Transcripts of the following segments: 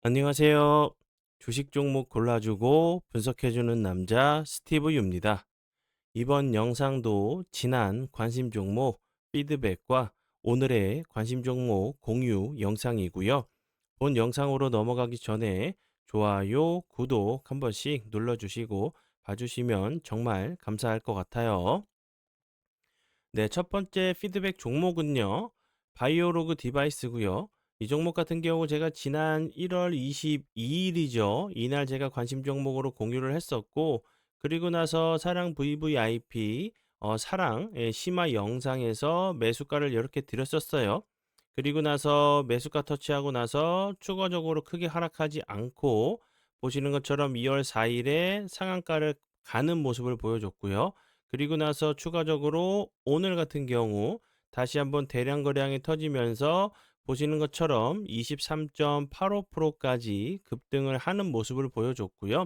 안녕하세요. 주식 종목 골라주고 분석해주는 남자 스티브 유입니다. 이번 영상도 지난 관심 종목 피드백과 오늘의 관심 종목 공유 영상이고요. 본 영상으로 넘어가기 전에 좋아요, 구독 한 번씩 눌러주시고 봐주시면 정말 감사할 것 같아요. 네, 첫 번째 피드백 종목은요. 바이오로그 디바이스고요. 이 종목 같은 경우 제가 지난 1월 22일이죠. 이날 제가 관심 종목으로 공유를 했었고, 그리고 나서 사랑 VVIP 사랑의 심화 영상에서 매수가를 이렇게 드렸었어요. 그리고 나서 매수가 터치하고 나서 추가적으로 크게 하락하지 않고 보시는 것처럼 2월 4일에 상한가를 가는 모습을 보여줬고요. 그리고 나서 추가적으로 오늘 같은 경우 다시 한번 대량 거래량이 터지면서 보시는 것처럼 23.85%까지 급등을 하는 모습을 보여줬고요.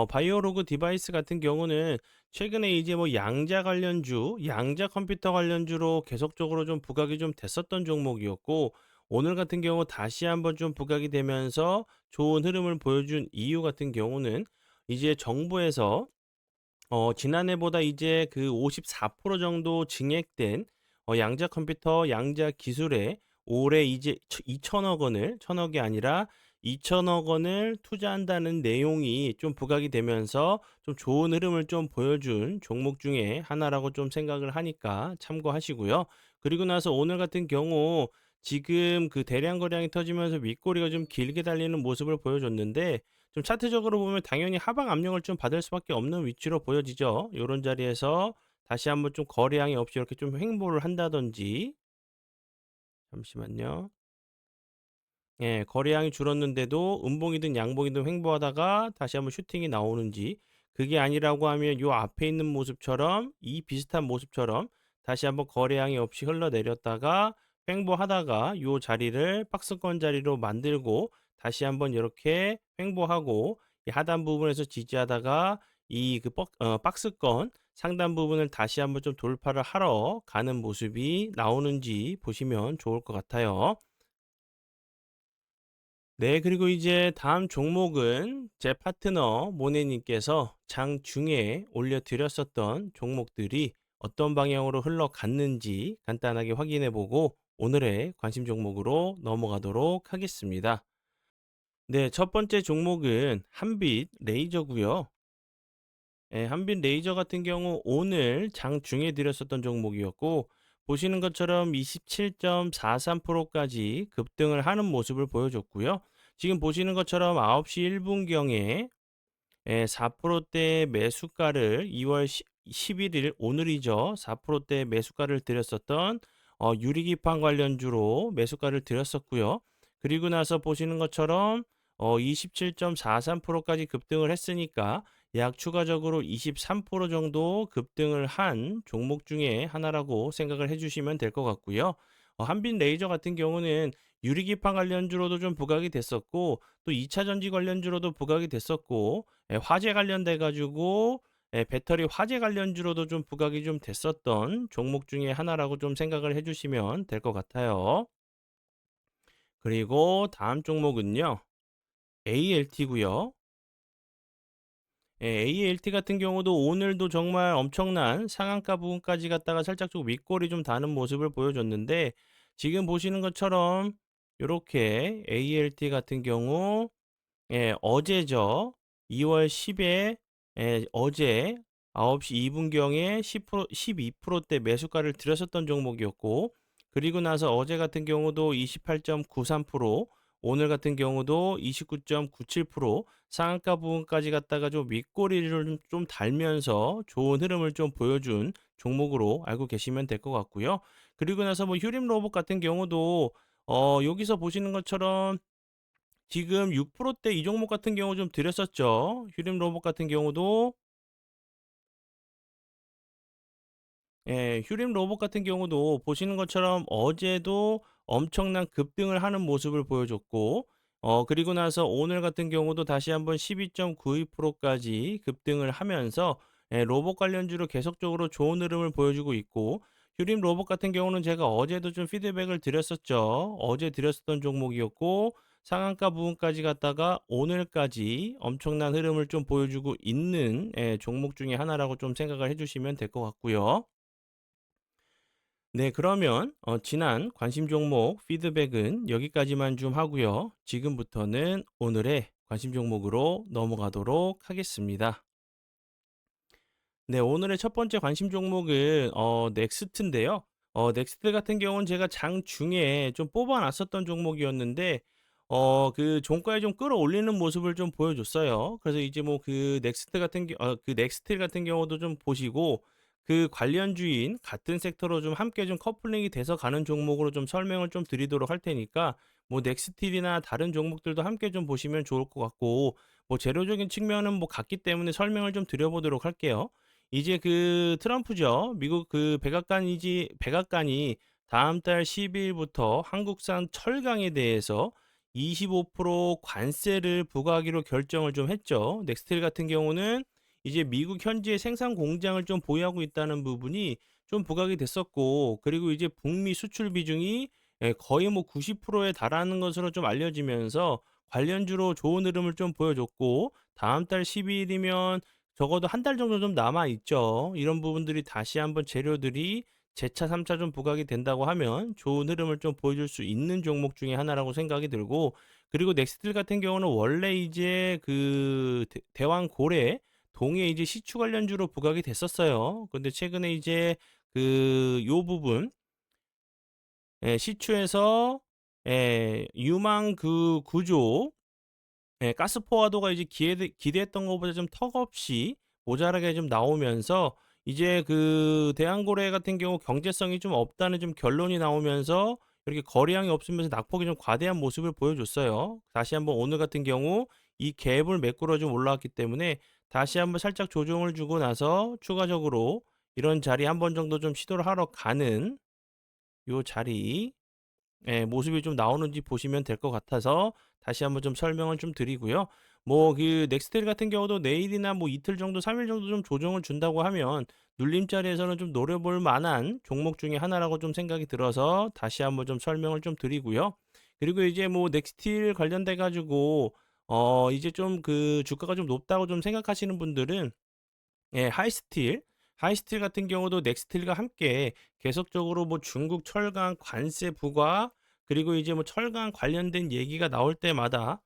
바이오로그 디바이스 같은 경우는 최근에 이제 뭐 양자 관련주, 양자 컴퓨터 관련주로 계속적으로 좀 부각이 좀 됐었던 종목이었고, 오늘 같은 경우 다시 한번 좀 부각이 되면서 좋은 흐름을 보여준 이유 같은 경우는 이제 정부에서 지난해보다 이제 그 54% 정도 증액된 양자 컴퓨터, 양자 기술에 올해 이제 2천억 원을, 천억이 아니라 2천억 원을 투자한다는 내용이 좀 부각이 되면서 좀 좋은 흐름을 좀 보여준 종목 중에 하나라고 좀 생각을 하니까 참고하시고요. 그리고 나서 오늘 같은 경우 지금 그 대량 거래량이 터지면서 윗꼬리가 좀 길게 달리는 모습을 보여줬는데 좀 차트적으로 보면 당연히 하방 압력을 좀 받을 수밖에 없는 위치로 보여지죠. 요런 자리에서 다시 한번 좀 거래량이 없이 이렇게 좀 횡보를 한다든지 잠시만요. 예, 거래량이 줄었는데도 음봉이든 양봉이든 횡보하다가 다시 한번 슈팅이 나오는지 그게 아니라고 하면 요 앞에 있는 모습처럼 이 비슷한 모습처럼 다시 한번 거래량이 없이 흘러내렸다가 횡보하다가 요 자리를 박스권 자리로 만들고 다시 한번 이렇게 횡보하고 이 하단 부분에서 지지하다가 이 그 박스권 상단 부분을 다시 한번 좀 돌파를 하러 가는 모습이 나오는지 보시면 좋을 것 같아요. 네, 그리고 이제 다음 종목은 제 파트너 모네님께서 장중에 올려드렸었던 종목들이 어떤 방향으로 흘러갔는지 간단하게 확인해 보고 오늘의 관심 종목으로 넘어가도록 하겠습니다. 네, 첫 번째 종목은 한빛 레이저고요. 예, 한빛 레이저 같은 경우 오늘 장중에 드렸었던 종목이었고 보시는 것처럼 27.43%까지 급등을 하는 모습을 보여줬고요. 지금 보시는 것처럼 9시 1분경에 4%대 매수가를 2월 11일 오늘이죠. 4%대 매수가를 드렸었던 유리기판 관련주로 매수가를 드렸었고요. 그리고 나서 보시는 것처럼 27.43%까지 급등을 했으니까 약 추가적으로 23% 정도 급등을 한 종목 중에 하나라고 생각을 해주시면 될 것 같고요. 한빛 레이저 같은 경우는 유리기판 관련주로도 좀 부각이 됐었고 또 2차 전지 관련주로도 부각이 됐었고 화재 관련돼 가지고 배터리 화재 관련주로도 좀 부각이 좀 됐었던 종목 중에 하나라고 좀 생각을 해 주시면 될 것 같아요. 그리고 다음 종목은요. ALT고요. ALT 같은 경우도 오늘도 정말 엄청난 상한가 부분까지 갔다가 살짝 좀 윗골이 좀 다는 모습을 보여줬는데 지금 보시는 것처럼 요렇게 ALT 같은 경우 어제죠. 2월 10에 어제 9시 2분경에 10% 12%대 매수가를 들였었던 종목이었고 그리고 나서 어제 같은 경우도 28.93% 오늘 같은 경우도 29.97% 상한가 부분까지 갔다가 좀 윗꼬리를 좀 달면서 좋은 흐름을 좀 보여준 종목으로 알고 계시면 될 것 같고요. 그리고 나서 뭐 휴림 로봇 같은 경우도 여기서 보시는 것처럼 지금 6%대 이 종목 같은 경우 좀 드렸었죠. 휴림 로봇 같은 경우도 휴림 로봇 같은 경우도 보시는 것처럼 어제도 엄청난 급등을 하는 모습을 보여줬고 그리고 나서 오늘 같은 경우도 다시 한번 12.92%까지 급등을 하면서 로봇 관련주로 계속적으로 좋은 흐름을 보여주고 있고 휴림 로봇 같은 경우는 제가 어제도 좀 피드백을 드렸었죠. 어제 드렸었던 종목이었고 상한가 부분까지 갔다가 오늘까지 엄청난 흐름을 좀 보여주고 있는 종목 중에 하나라고 좀 생각을 해주시면 될 것 같고요. 네, 그러면 지난 관심 종목 피드백은 여기까지만 좀 하고요. 지금부터는 오늘의 관심 종목으로 넘어가도록 하겠습니다. 네, 오늘의 첫 번째 관심 종목은 넥스트인데요. 넥스트 같은 경우는 제가 장중에 좀 뽑아 놨었던 종목이었는데 그 종가에 좀 끌어올리는 모습을 좀 보여줬어요. 그래서 이제 뭐 그 넥스트 같은 경우도 좀 보시고 그 관련주인 같은 섹터로 좀 함께 좀 커플링이 돼서 가는 종목으로 좀 설명을 좀 드리도록 할 테니까 뭐 넥스틸이나 다른 종목들도 함께 좀 보시면 좋을 것 같고, 뭐 재료적인 측면은 뭐 같기 때문에 설명을 좀 드려보도록 할게요. 이제 그 트럼프죠. 미국 그 백악관이 다음 달 12일부터 한국산 철강에 대해서 25% 관세를 부과하기로 결정을 좀 했죠. 넥스틸 같은 경우는 이제 미국 현지의 생산 공장을 좀 보유하고 있다는 부분이 좀 부각이 됐었고, 그리고 이제 북미 수출 비중이 거의 뭐 90%에 달하는 것으로 좀 알려지면서 관련주로 좋은 흐름을 좀 보여줬고, 다음 달 12일이면 적어도 한 달 정도 좀 남아 있죠. 이런 부분들이 다시 한번 재료들이 재차 3차 좀 부각이 된다고 하면 좋은 흐름을 좀 보여줄 수 있는 종목 중에 하나라고 생각이 들고, 그리고 넥스틸 같은 경우는 원래 이제 그 대왕 고래 동해 이제 시추 관련주로 부각이 됐었어요. 근데 최근에 이제 그 요 부분 시추에서 유망 그 구조, 가스 포화도가 이제 기대했던 것보다 좀 턱없이 모자라게 좀 나오면서 이제 그 대한고래 같은 경우 경제성이 좀 없다는 좀 결론이 나오면서 이렇게 거래량이 없으면서 낙폭이 좀 과대한 모습을 보여줬어요. 다시 한번 오늘 같은 경우 이 갭을 메꾸러 좀 올라왔기 때문에 다시 한번 살짝 조정을 주고 나서 추가적으로 이런 자리 한 번 정도 좀 시도를 하러 가는 요 자리, 모습이 좀 나오는지 보시면 될 것 같아서 다시 한번 좀 설명을 좀 드리고요. 뭐 그 넥스텔 같은 경우도 내일이나 뭐 이틀 정도, 3일 정도 좀 조정을 준다고 하면 눌림자리에서는 좀 노려볼 만한 종목 중에 하나라고 좀 생각이 들어서 다시 한번 좀 설명을 좀 드리고요. 그리고 이제 뭐 넥스틸 관련돼 가지고 이제 좀 그 주가가 좀 높다고 좀 생각하시는 분들은 하이스틸 같은 경우도 넥스틸과 함께 계속적으로 뭐 중국 철강 관세 부과, 그리고 이제 뭐 철강 관련된 얘기가 나올 때마다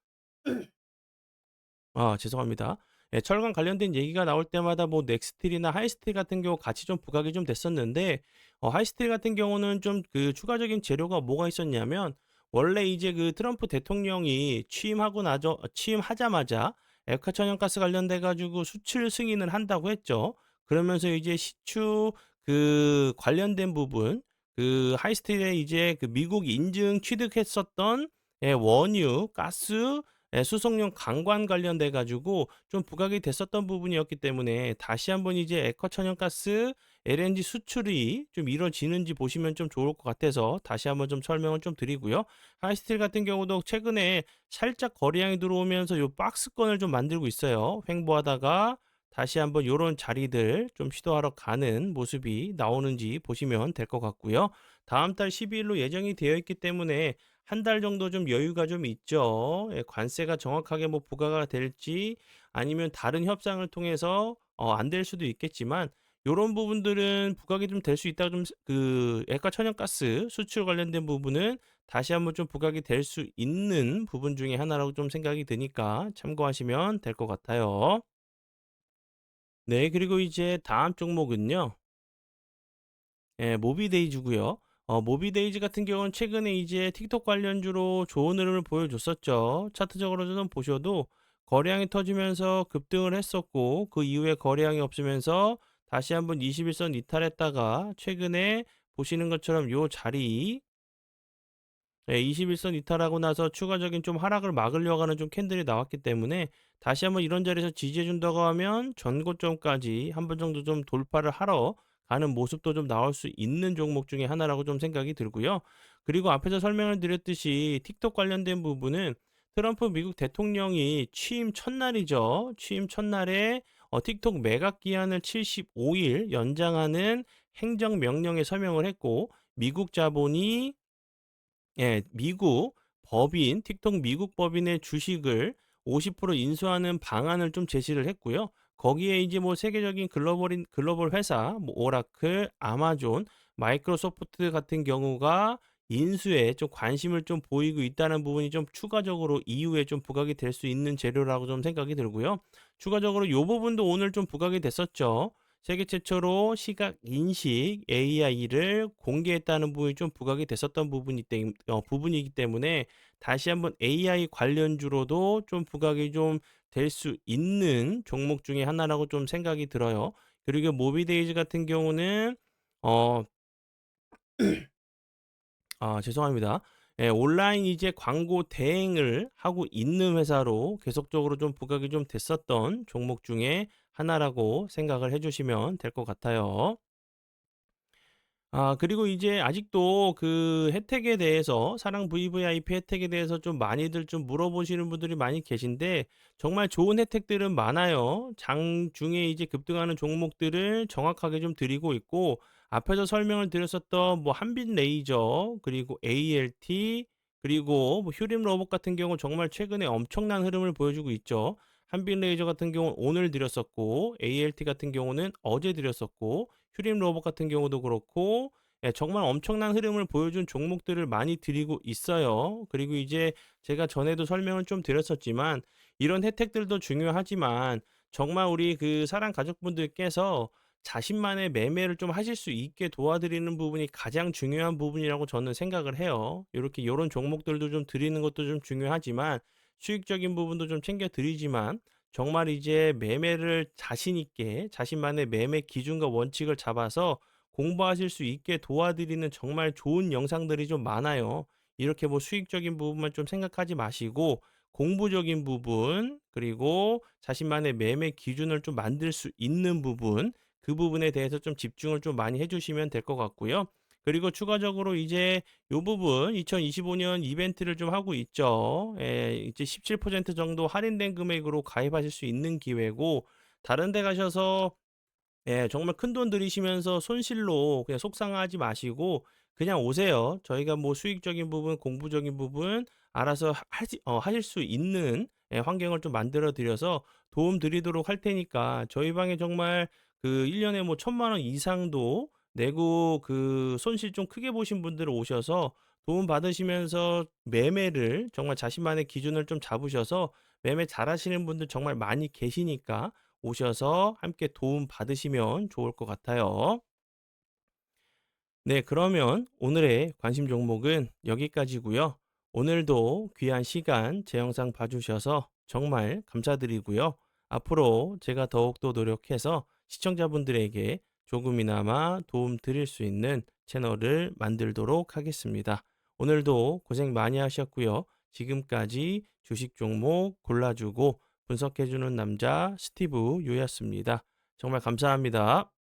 죄송합니다. 철강 관련된 얘기가 나올 때마다 뭐 넥스틸이나 하이스틸 같은 경우 같이 좀 부각이 좀 됐었는데, 하이스틸 같은 경우는 좀 그 추가적인 재료가 뭐가 있었냐면, 원래 이제 그 트럼프 대통령이 취임하자마자 액화 천연가스 관련돼 가지고 수출 승인을 한다고 했죠. 그러면서 이제 시추 그 관련된 부분, 그 하이스틸에 이제 그 미국 인증 취득했었던 원유, 가스, 수송용 관관 관련돼 가지고 좀 부각이 됐었던 부분이었기 때문에 다시 한번 이제 액화 천연가스 LNG 수출이 좀 이루어지는지 보시면 좀 좋을 것 같아서 다시 한번 좀 설명을 좀 드리고요. 하이스틸 같은 경우도 최근에 살짝 거래량이 들어오면서 요 박스권을 좀 만들고 있어요. 횡보하다가 다시 한번 요런 자리들 좀 시도하러 가는 모습이 나오는지 보시면 될 것 같고요. 다음 달 12일로 예정이 되어 있기 때문에 한 달 정도 좀 여유가 좀 있죠. 관세가 정확하게 뭐 부과가 될지 아니면 다른 협상을 통해서 안 될 수도 있겠지만, 요런 부분들은 부각이 좀 될 수 있다고 좀 그 액화 천연가스 수출 관련된 부분은 다시 한번 좀 부각이 될 수 있는 부분 중에 하나라고 좀 생각이 드니까 참고하시면 될 것 같아요. 네, 그리고 이제 다음 종목은요. 모비데이즈고요. 모비데이즈 같은 경우는 최근에 이제 틱톡 관련주로 좋은 흐름을 보여줬었죠. 차트적으로 좀 보셔도 거래량이 터지면서 급등을 했었고, 그 이후에 거래량이 없으면서 다시 한번 21선 이탈했다가 최근에 보시는 것처럼 요 자리, 21선 이탈하고 나서 추가적인 좀 하락을 막으려고 하는 좀 캔들이 나왔기 때문에 다시 한번 이런 자리에서 지지해 준다고 하면 전고점까지 한 번 정도 좀 돌파를 하러 가는 모습도 좀 나올 수 있는 종목 중에 하나라고 좀 생각이 들고요. 그리고 앞에서 설명을 드렸듯이 틱톡 관련된 부분은 트럼프 미국 대통령이 취임 첫날이죠. 취임 첫날에 틱톡 매각 기한을 75일 연장하는 행정명령에 서명을 했고, 미국 자본이 미국 법인, 틱톡 미국 법인의 주식을 50% 인수하는 방안을 좀 제시를 했고요. 거기에 이제 뭐 세계적인 글로벌 회사, 뭐 오라클, 아마존, 마이크로소프트 같은 경우가 인수에 좀 관심을 좀 보이고 있다는 부분이 좀 추가적으로 이후에 좀 부각이 될 수 있는 재료라고 좀 생각이 들고요. 추가적으로 요 부분도 오늘 좀 부각이 됐었죠. 세계 최초로 시각 인식 AI를 공개했다는 부분이 좀 부각이 됐었던 부분이기 때문에 다시 한번 AI 관련주로도 좀 부각이 좀 될 수 있는 종목 중에 하나라고 좀 생각이 들어요. 그리고 모비데이즈 같은 경우는 어 죄송합니다. 예, 온라인 이제 광고 대행을 하고 있는 회사로 계속적으로 좀 부각이 좀 됐었던 종목 중에 하나라고 생각을 해 주시면 될 것 같아요. 그리고 이제 아직도 그 혜택에 대해서 사랑 VVIP 혜택에 대해서 좀 많이들 좀 물어보시는 분들이 많이 계신데 정말 좋은 혜택들은 많아요. 장중에 이제 급등하는 종목들을 정확하게 좀 드리고 있고 앞에서 설명을 드렸었던 뭐 한빛레이저 그리고 ALT 그리고 뭐 휴림로봇 같은 경우 정말 최근에 엄청난 흐름을 보여주고 있죠. 한빛레이저 같은 경우는 오늘 드렸었고 ALT 같은 경우는 어제 드렸었고 휴림 로봇 같은 경우도 그렇고 예, 정말 엄청난 흐름을 보여준 종목들을 많이 드리고 있어요. 그리고 이제 제가 전에도 설명을 좀 드렸었지만 이런 혜택들도 중요하지만 정말 우리 그 사랑 가족분들께서 자신만의 매매를 좀 하실 수 있게 도와드리는 부분이 가장 중요한 부분이라고 저는 생각을 해요. 이렇게 이런 종목들도 좀 드리는 것도 좀 중요하지만 수익적인 부분도 좀 챙겨 드리지만 정말 이제 매매를 자신 있게 자신만의 매매 기준과 원칙을 잡아서 공부하실 수 있게 도와드리는 정말 좋은 영상들이 좀 많아요. 이렇게 뭐 수익적인 부분만 좀 생각하지 마시고 공부적인 부분, 그리고 자신만의 매매 기준을 좀 만들 수 있는 부분, 그 부분에 대해서 좀 집중을 좀 많이 해주시면 될 것 같고요. 그리고 추가적으로 이제 요 부분 2025년 이벤트를 좀 하고 있죠. 예, 이제 17% 정도 할인된 금액으로 가입하실 수 있는 기회고 다른 데 가셔서 예, 정말 큰돈 들이시면서 손실로 그냥 속상하지 마시고 그냥 오세요. 저희가 뭐 수익적인 부분, 공부적인 부분 알아서 하실 수 있는 예, 환경을 좀 만들어 드려서 도움 드리도록 할 테니까 저희 방에 정말 그 1년에 뭐 1,000만 원 이상도 내고 그 손실 좀 크게 보신 분들 오셔서 도움 받으시면서 매매를 정말 자신만의 기준을 좀 잡으셔서 매매 잘하시는 분들 정말 많이 계시니까 오셔서 함께 도움 받으시면 좋을 것 같아요. 네, 그러면 오늘의 관심 종목은 여기까지고요. 오늘도 귀한 시간 제 영상 봐주셔서 정말 감사드리고요. 앞으로 제가 더욱더 노력해서 시청자분들에게 조금이나마 도움 드릴 수 있는 채널을 만들도록 하겠습니다. 오늘도 고생 많이 하셨고요. 지금까지 주식 종목 골라주고 분석해주는 남자 스티브 유였습니다. 정말 감사합니다.